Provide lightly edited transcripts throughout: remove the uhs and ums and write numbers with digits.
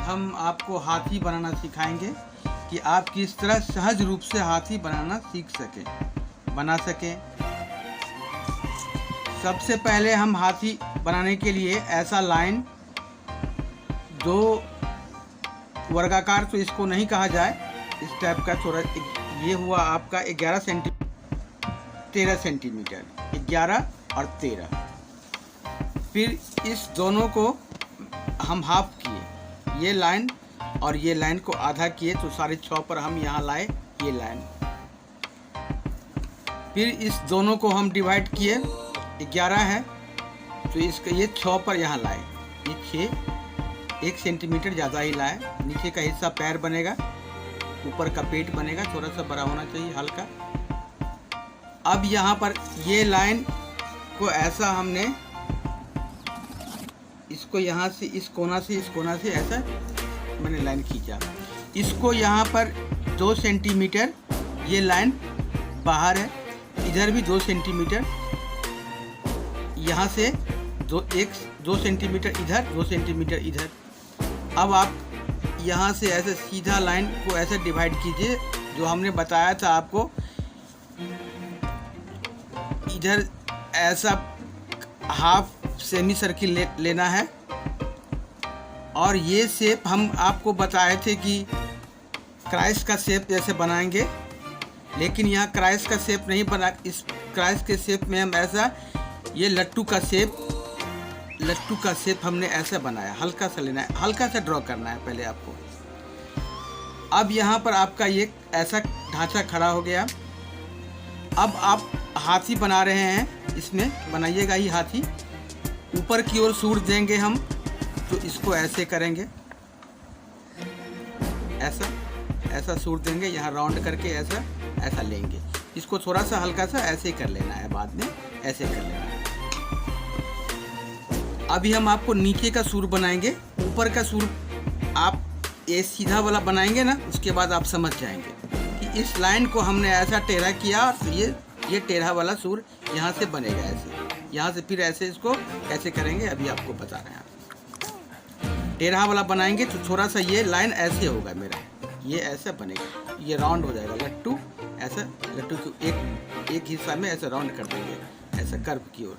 हम आपको हाथी बनाना सिखाएंगे कि आप किस तरह सहज रूप से हाथी बनाना सीख सकें, बना सकें। सबसे पहले हम हाथी बनाने के लिए ऐसा लाइन, दो वर्गाकार तो इसको नहीं कहा जाए, इस टाइप का थोड़ा, ये हुआ आपका 11 सेंटीमीटर, 11 और 13। फिर इस दोनों को हम हाफ किए, ये लाइन और ये लाइन को आधा किए, तो 6.5 पर हम यहाँ लाए ये लाइन। फिर इस दोनों को हम डिवाइड किए, 11 है तो इसका ये 6 पर यहाँ लाए, ये 6, 1 सेंटीमीटर ज़्यादा ही लाए। नीचे का हिस्सा पैर बनेगा, ऊपर का पेट बनेगा, थोड़ा सा बड़ा होना चाहिए, हल्का। अब यहाँ पर ये लाइन को ऐसा हमने इसको यहाँ से इस कोना से ऐसा मैंने लाइन खींचा। इसको यहाँ पर 2 सेंटीमीटर ये लाइन बाहर है, इधर भी 2 सेंटीमीटर, यहाँ से 2 सेंटीमीटर इधर, 2 सेंटीमीटर इधर। अब आप यहाँ से ऐसे सीधा लाइन को ऐसे डिवाइड कीजिए, जो हमने बताया था आपको, इधर ऐसा हाफ सेमी सर्किल लेना है। और ये शेप हम आपको बताए थे कि क्राइस का शेप जैसे बनाएंगे, लेकिन यहाँ क्राइस का शेप नहीं बना। इस क्राइस के शेप में हम ऐसा, ये लट्टू का शेप हमने ऐसा बनाया, हल्का सा लेना है, हल्का सा ड्रॉ करना है पहले आपको। अब यहाँ पर आपका ये ऐसा ढांचा खड़ा हो गया। अब आप हाथी बना रहे हैं, इसमें बनाइएगा ही हाथी। ऊपर की ओर सूर देंगे हम, तो इसको ऐसे करेंगे, ऐसा सूर देंगे, यहाँ राउंड करके ऐसा लेंगे। इसको थोड़ा सा हल्का सा ऐसे कर लेना है, बाद में ऐसे कर लेना है। अभी हम आपको नीचे का सूर बनाएंगे। ऊपर का सूर आप ये सीधा वाला बनाएंगे ना, उसके बाद आप समझ जाएंगे कि इस लाइन को हमने ऐसा टेढ़ा किया, तो ये टेढ़ा वाला सूर यहाँ से बनेगा ऐसे, यहाँ से फिर ऐसे इसको ऐसे करेंगे। अभी आपको बता रहे हैं, टेढ़ा वाला बनाएंगे तो थोड़ा सा ये लाइन ऐसे होगा मेरा, ये ऐसा बनेगा, ये राउंड हो जाएगा लट्टू। ऐसा लट्टू को एक हिस्सा में ऐसा राउंड कर देंगे, ऐसा कर्व की ओर।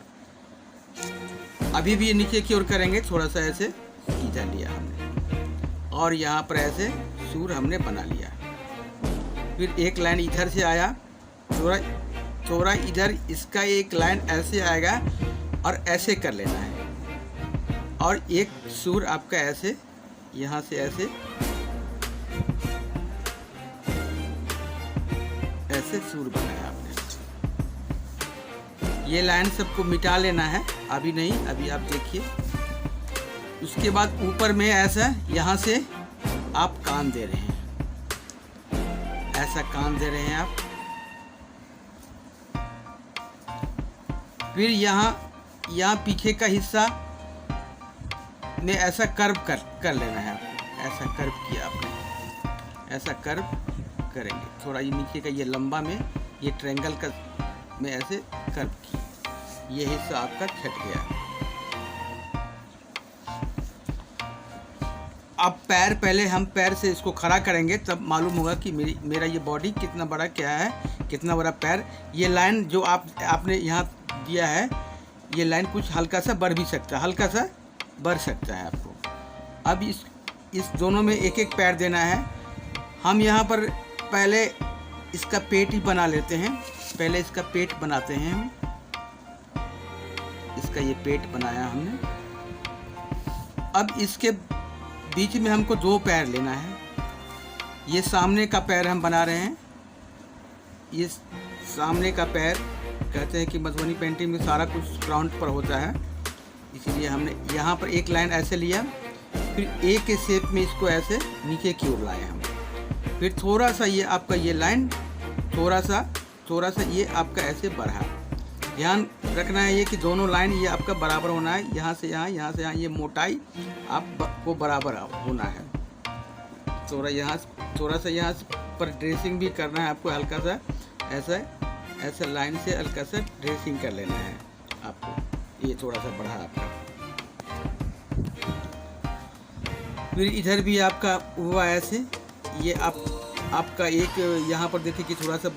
अभी भी ये नीचे की ओर करेंगे, थोड़ा सा ऐसे खींचा लिया हमने, और यहाँ पर ऐसे सूर हमने बना लिया। फिर एक लाइन इधर से आया, थोड़ा इधर, इसका एक लाइन ऐसे आएगा और ऐसे कर लेना है। और एक सूर आपका ऐसे, यहाँ से ऐसे सूर बनाया आपने। ये लाइन सबको मिटा लेना है, अभी नहीं, अभी आप देखिए। उसके बाद ऊपर में ऐसा, यहाँ से आप कान दे रहे हैं, ऐसा कान दे रहे हैं आप। फिर यहाँ पीछे का हिस्सा में ऐसा कर्व कर लेना है आपको, ऐसा कर्व किया आपने, ऐसा कर्व करेंगे। थोड़ा ये नीचे का ये लंबा में, ये ट्रायंगल का में ऐसे कर्व किया, ये हिस्सा आपका छट गया। अब पैर, पहले हम पैर से इसको खड़ा करेंगे, तब मालूम होगा कि मेरा ये बॉडी कितना बड़ा क्या है, कितना बड़ा पैर। ये लाइन जो आपने यहाँ दिया है, ये लाइन कुछ हल्का सा बढ़ भी सकता है, हल्का सा बढ़ सकता है आपको। अब इस दोनों में एक एक पैर देना है। हम यहाँ पर पहले इसका पेट ही बना लेते हैं, पहले इसका पेट बनाते हैं हम। इसका ये पेट बनाया हमने। अब इसके बीच में हमको 2 पैर लेना है। ये सामने का पैर हम बना रहे हैं, ये सामने का पैर। कहते हैं कि मधुबनी पेंटिंग में सारा कुछ ग्राउंड पर होता है, इसीलिए हमने यहाँ पर एक लाइन ऐसे लिया, फिर ए के शेप में इसको ऐसे नीचे की ओर लाए हम। फिर थोड़ा सा ये आपका ये लाइन थोड़ा सा ये आपका ऐसे बढ़ा। ध्यान रखना है ये कि दोनों लाइन ये आपका बराबर होना है, यहाँ से यहाँ, यहाँ से यहाँ, ये मोटाई आपको बराबर होना है। थोड़ा सा यहाँ पर ड्रेसिंग भी करना है आपको, हल्का सा ऐसा लाइन से हल्का सा ड्रेसिंग कर लेना है आपको। ये थोड़ा सा बढ़ा आपका। फिर इधर भी आपका हुआ ऐसे। ये आपका एक यहाँ पर देखिए कि थोड़ा सा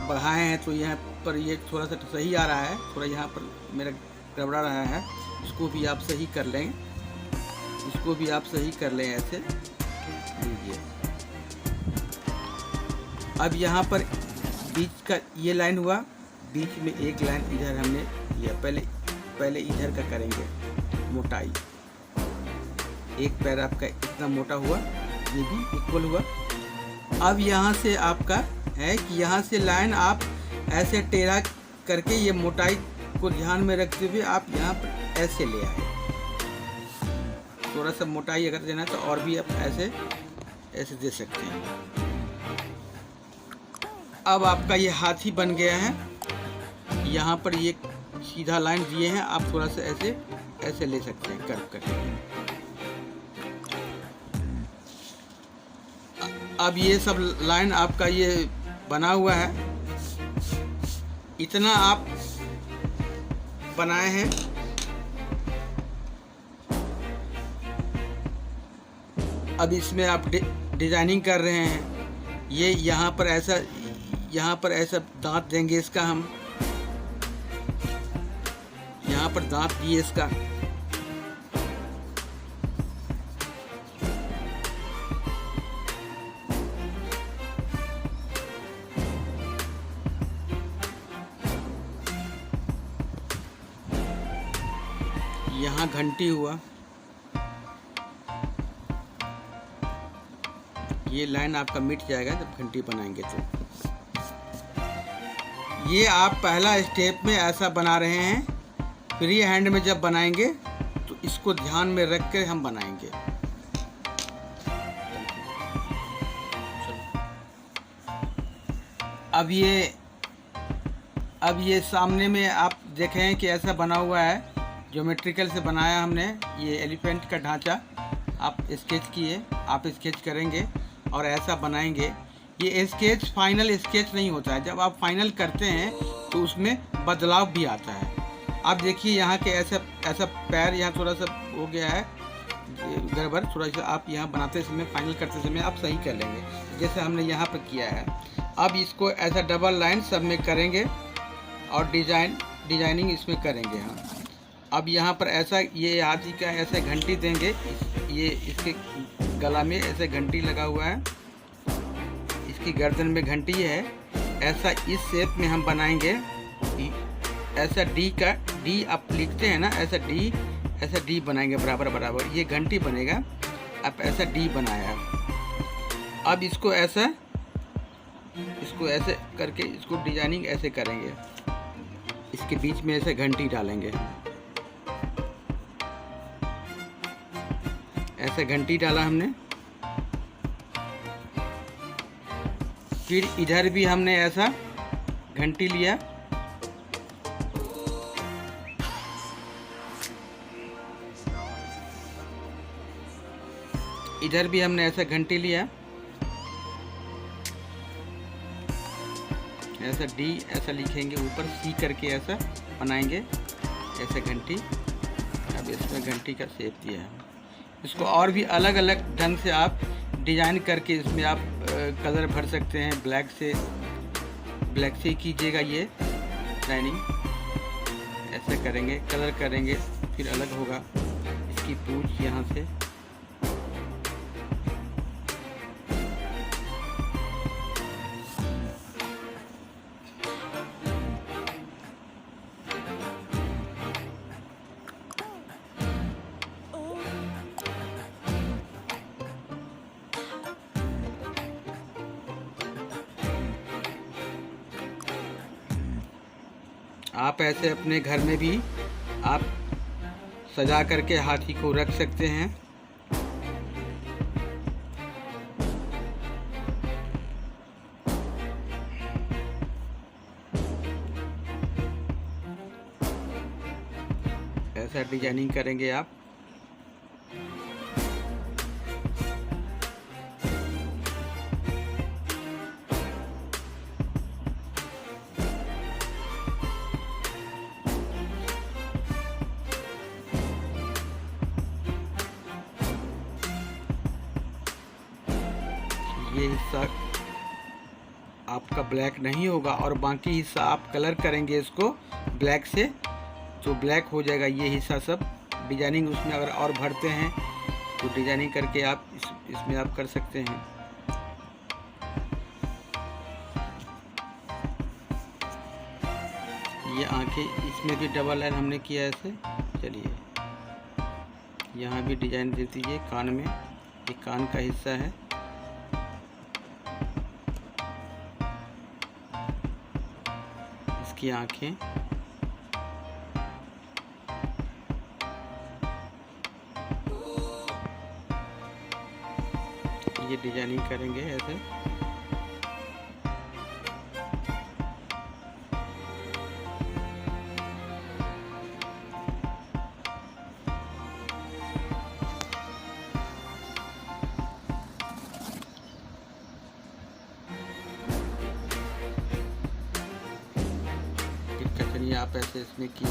बढ़ाए हैं तो यहाँ पर ये थोड़ा सा सही आ रहा है, थोड़ा यहाँ पर मेरा गड़बड़ा रहा है, इसको भी आप सही कर लें, इसको भी आप सही कर लें ऐसे लीजिए। अब यहाँ पर बीच का ये लाइन हुआ, बीच में एक लाइन इधर हमने किया। पहले इधर का करेंगे मोटाई, एक पैर आपका इतना मोटा हुआ, ये भी इक्वल हुआ। अब यहाँ से आपका है कि यहाँ से लाइन आप ऐसे टेढ़ा करके ये मोटाई को ध्यान में रखते हुए आप यहाँ पर ऐसे ले आए। थोड़ा सा मोटाई अगर देना तो और भी आप ऐसे दे सकते हैं। अब आपका ये हाथी बन गया है। यहाँ पर ये सीधा लाइन दिए हैं, आप थोड़ा सा ऐसे ले सकते हैं कर्व करके। अब ये सब लाइन आपका ये बना हुआ है, इतना आप बनाए हैं। अब इसमें आप डिजाइनिंग कर रहे हैं। ये यहाँ पर ऐसा दांत देंगे इसका, हम यहाँ पर दांत दिए इसका। यहाँ घंटी हुआ, ये लाइन आपका मिट जाएगा जब घंटी बनाएंगे तो। ये आप पहला स्टेप में ऐसा बना रहे हैं, फ्री हैंड में जब बनाएंगे तो इसको ध्यान में रख कर हम बनाएंगे। अब ये सामने में आप देखें कि ऐसा बना हुआ है, ज्योमेट्रिकल से बनाया हमने। ये एलिफेंट का ढांचा आप स्केच किए, आप स्केच करेंगे और ऐसा बनाएंगे। ये स्केच फाइनल स्केच नहीं होता है, जब आप फाइनल करते हैं तो उसमें बदलाव भी आता है। आप देखिए यहाँ के ऐसा पैर यहाँ थोड़ा सा हो गया है गड़बड़, थोड़ा सा आप यहाँ बनाते समय, फाइनल करते समय आप सही कर लेंगे, जैसे हमने यहाँ पर किया है। अब इसको ऐसा डबल लाइन सब में करेंगे और डिजाइनिंग इसमें करेंगे हम। अब यहाँ पर ऐसा ये हाथी का ऐसे घंटी देंगे, ये इसके गला में ऐसे घंटी लगा हुआ है, इसकी गर्दन में घंटी है। ऐसा इस शेप में हम बनाएंगे। ऐसा डी आप लिखते हैं ना, ऐसा डी बनाएंगे बराबर बराबर, ये घंटी बनेगा। आप ऐसा डी बनाया। अब इसको ऐसे करके इसको डिजाइनिंग ऐसे करेंगे, इसके बीच में ऐसे घंटी डालेंगे। ऐसे घंटी डाला हमने। फिर इधर भी हमने ऐसा घंटी लिया। इधर भी हमने ऐसा घंटी लिया, ऐसा डी ऐसा लिखेंगे, ऊपर सी करके ऐसा बनाएंगे, ऐसे घंटी। अब इसमें घंटी का शेप दिया है। इसको और भी अलग अलग ढंग से आप डिजाइन करके इसमें आप कलर भर सकते हैं। ब्लैक से कीजिएगा ये डिजाइनिंग, ऐसे करेंगे, कलर करेंगे, फिर अलग होगा। इसकी पूंछ यहाँ से आप ऐसे अपने घर में भी आप सजा करके हाथी को रख सकते हैं। ऐसा डिजाइनिंग करेंगे आप। ये हिस्सा आपका ब्लैक नहीं होगा और बाकी हिस्सा आप कलर करेंगे इसको ब्लैक से तो ब्लैक हो जाएगा। ये हिस्सा सब डिजाइनिंग उसमें अगर और भरते हैं तो डिजाइनिंग करके आप इसमें आप कर सकते हैं। ये आंखें इसमें भी डबल लाइन हमने किया ऐसे। चलिए यहाँ भी डिजाइन दे दीजिए कान में, ये कान का हिस्सा है। इसकी आंखें, ये डिजाइनिंग करेंगे ऐसे। चलिए आप ऐसे इसमें किए,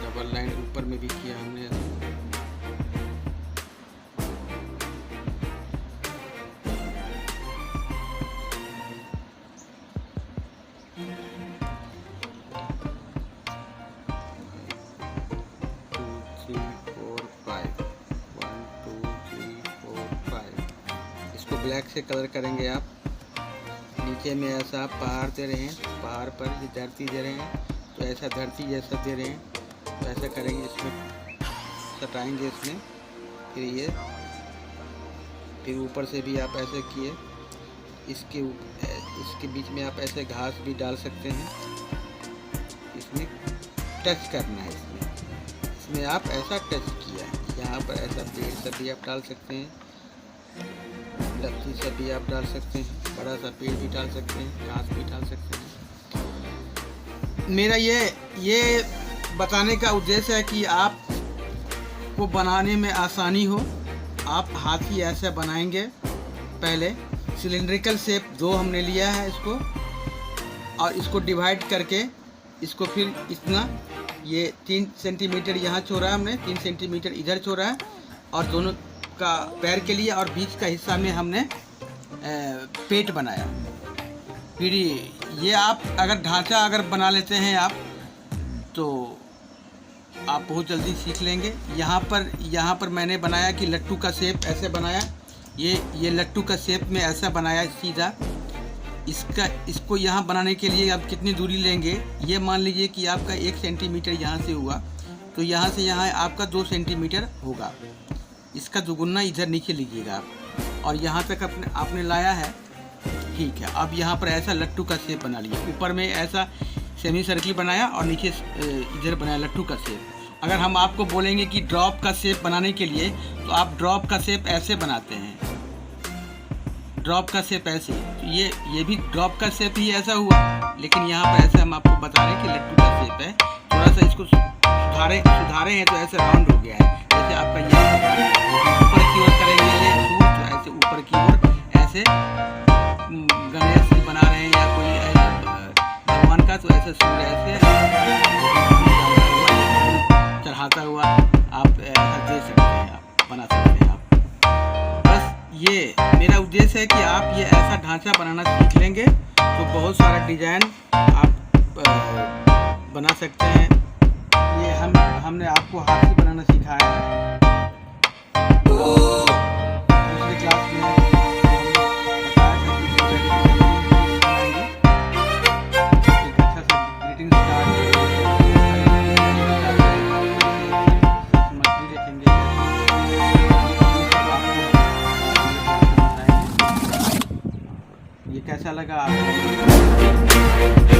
डबल लाइन ऊपर में भी किया हमने ऐसे। इसको ब्लैक से कलर करेंगे आप। नीचे में ऐसा आप पहाड़ दे रहे हैं, पहाड़ पर ये धरती दे रहे हैं तो ऐसा धरती जैसा दे रहे हैं तो ऐसा करेंगे, इसमें सटाएंगे इसमें। फिर ऊपर से भी आप ऐसे किए, इसके बीच में आप ऐसे घास भी डाल सकते हैं। इसमें टच करना है, इसमें आप ऐसा टच किया, यहाँ पर ऐसा पेड़ सब भी आप डाल सकते हैं, लत्ती सब भी आप डाल सकते हैं, बड़ा सा पेड़ भी डाल सकते हैं, घास भी डाल सकते हैं। मेरा ये बताने का उद्देश्य है कि आप को बनाने में आसानी हो। आप हाथी ऐसा बनाएंगे। पहले सिलिंड्रिकल शेप 2 हमने लिया है इसको, और इसको डिवाइड करके इसको फिर इतना, ये 3 सेंटीमीटर यहाँ छोड़ा है हमने, 3 सेंटीमीटर इधर छोड़ा है, और दोनों का पैर के लिए और बीच का हिस्सा में हमने पेट बनाया। फिर ये आप अगर ढांचा अगर बना लेते हैं आप तो आप बहुत जल्दी सीख लेंगे। यहाँ पर मैंने बनाया कि लट्टू का शेप ऐसे बनाया, ये लट्टू का शेप में ऐसा बनाया सीधा। इसको यहाँ बनाने के लिए आप कितनी दूरी लेंगे, ये मान लीजिए कि आपका 1 सेंटीमीटर यहाँ से हुआ तो यहाँ से यहाँ आपका 2 सेंटीमीटर होगा। इसका दुगुना इधर नीचे लीजिएगा आप, और यहाँ तक आपने लाया है, ठीक है। अब यहाँ पर ऐसा लट्टू का शेप बना लिया, ऊपर में ऐसा सेमी सर्किल बनाया और नीचे इधर बनाया लट्टू का शेप। अगर हम आपको बोलेंगे कि ड्रॉप का शेप बनाने के लिए तो आप ड्रॉप का शेप ऐसे बनाते हैं, ड्रॉप का शेप ऐसे, तो ये भी ड्रॉप का शेप ही ऐसा हुआ, लेकिन यहाँ पर ऐसे हम आपको बता रहे हैं कि लट्टू का शेप है। थोड़ा सा इसको सुधारे हैं तो ऐसे राउंड हो गया है। जैसे आपका ये ऊपर की ओर करेंगे ये सूट, तो ऐसे ऊपर की ओर ऐसे गणेश जी बना रहे हैं या कोई भगवान का, तो ऐसे सूर्य ऐसे चढ़ाता हुआ आप ऐसा दे सकते हैं, आप बना सकते हैं आप। बस ये मेरा उद्देश्य है कि आप ये ऐसा ढांचा बनाना सीख लेंगे तो बहुत सारा डिजाइन आप बना सकते हैं। ये हमने आपको हाथ से बनाना सिखाया है दूसरी क्लास में, बताया था कि एक अच्छा सा ग्रीटिंग कार्ड देखेंगे। ये कैसा लगा आपको?